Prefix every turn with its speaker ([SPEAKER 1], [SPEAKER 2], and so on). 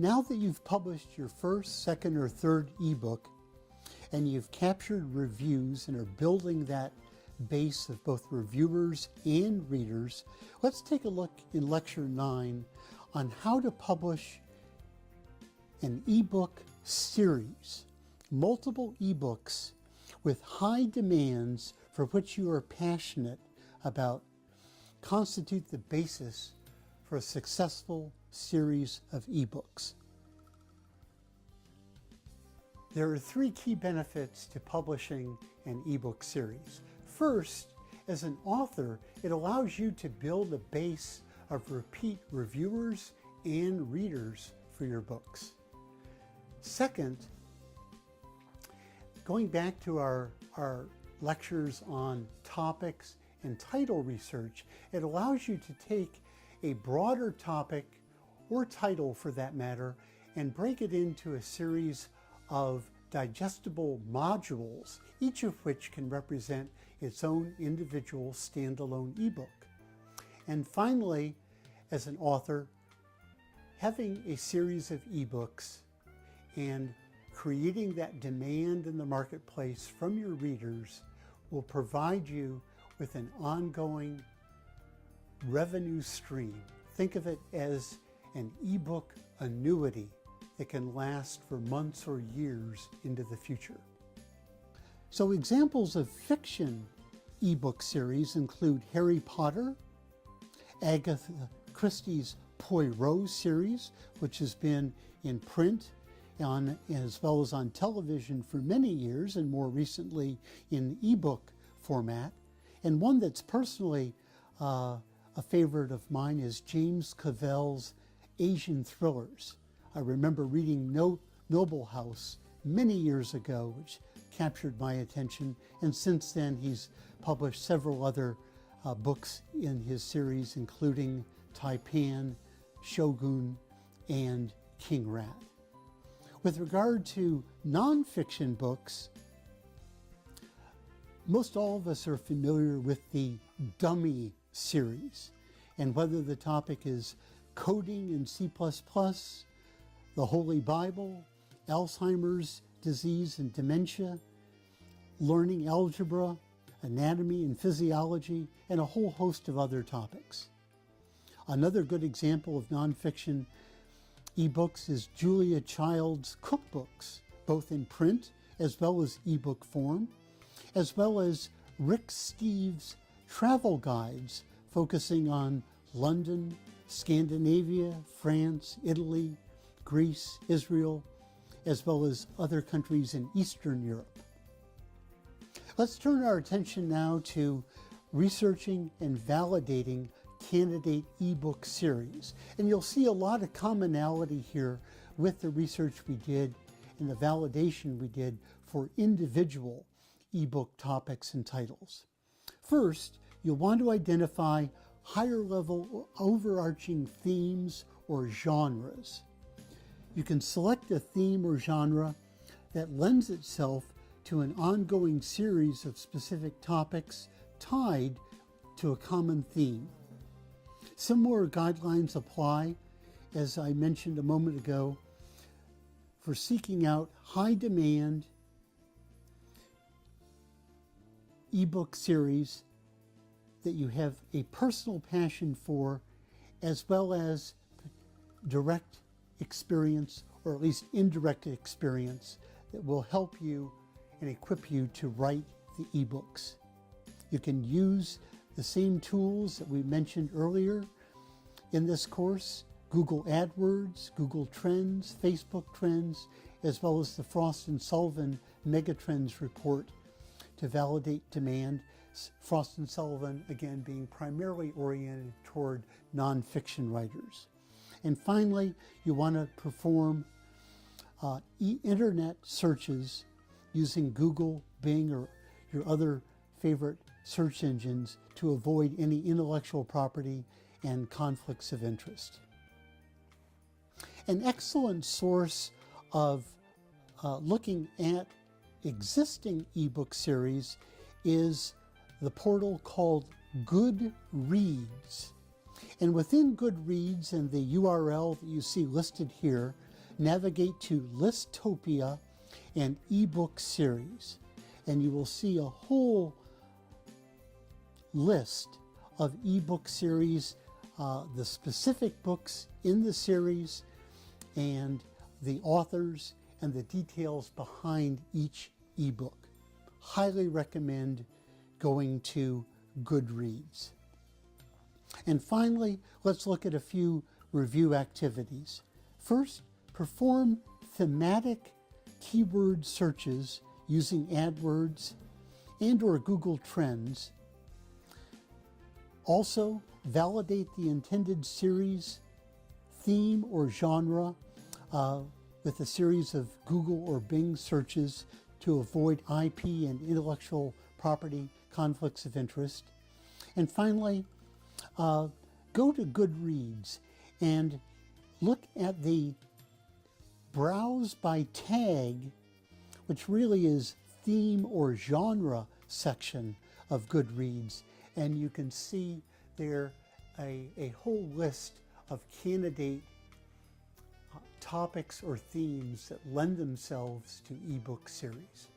[SPEAKER 1] Now that you've published your first, second, or third ebook, and you've captured reviews and are building that base of both reviewers and readers, let's take a look in Lecture 9 on how to publish an ebook series, multiple ebooks with high demands for which you are passionate about constitute the basis for a successful series of ebooks. There are three key benefits to publishing an ebook series. First, as an author, it allows you to build a base of repeat reviewers and readers for your books. Second, going back to our lectures on topics and title research, it allows you to take a broader topic or title for that matter and break it into a series of digestible modules, each of which can represent its own individual standalone ebook. And finally, as an author, having a series of ebooks and creating that demand in the marketplace from your readers will provide you with an ongoing revenue stream. Think of it as an ebook annuity that can last for months or years into the future. So examples of fiction ebook series include Harry Potter, Agatha Christie's Poirot series, which has been in print as well as on television for many years and more recently in ebook format. And one that's personally a favorite of mine is James Cavell's Asian thrillers. I remember reading Noble House many years ago, which captured my attention, and since then he's published several other books in his series, including Taipan, Shogun, and King Rat. With regard to nonfiction books, most all of us are familiar with the Dummy series, and whether the topic is coding in C++, the Holy Bible, Alzheimer's disease and dementia, learning algebra, anatomy and physiology, and a whole host of other topics. Another good example of nonfiction ebooks is Julia Child's cookbooks, both in print as well as ebook form, as well as Rick Steves' travel guides focusing on London, Scandinavia, France, Italy, Greece, Israel, as well as other countries in Eastern Europe. Let's turn our attention now to researching and validating candidate ebook series. And you'll see a lot of commonality here with the research we did and the validation we did for individual ebook topics and titles. First, you'll want to identify higher level overarching themes or genres. You can select a theme or genre that lends itself to an ongoing series of specific topics tied to a common theme. Similar guidelines apply, as I mentioned a moment ago, for seeking out high demand ebook series that you have a personal passion for, as well as direct experience, or at least indirect experience, that will help you and equip you to write the ebooks. You can use the same tools that we mentioned earlier in this course: Google AdWords, Google Trends, Facebook Trends, as well as the Frost & Sullivan Megatrends report to validate demand. Frost & Sullivan, again, being primarily oriented toward nonfiction writers. And finally, you want to perform internet searches using Google, Bing, or your other favorite search engines to avoid any intellectual property and conflicts of interest. An excellent source of looking at existing ebook series is the portal called Goodreads. And within Goodreads and the URL that you see listed here, navigate to Listopia and eBook series, and you will see a whole list of ebook series, the specific books in the series, and the authors and the details behind each ebook. Highly recommend going to Goodreads. And finally, let's look at a few review activities. First, perform thematic keyword searches using AdWords and/or Google Trends. Also, validate the intended series, theme, or genre with a series of Google or Bing searches to avoid IP and intellectual property conflicts of interest. And finally, go to Goodreads and look at the Browse by Tag, which really is theme or genre section of Goodreads, and you can see there a whole list of candidate topics or themes that lend themselves to ebook series.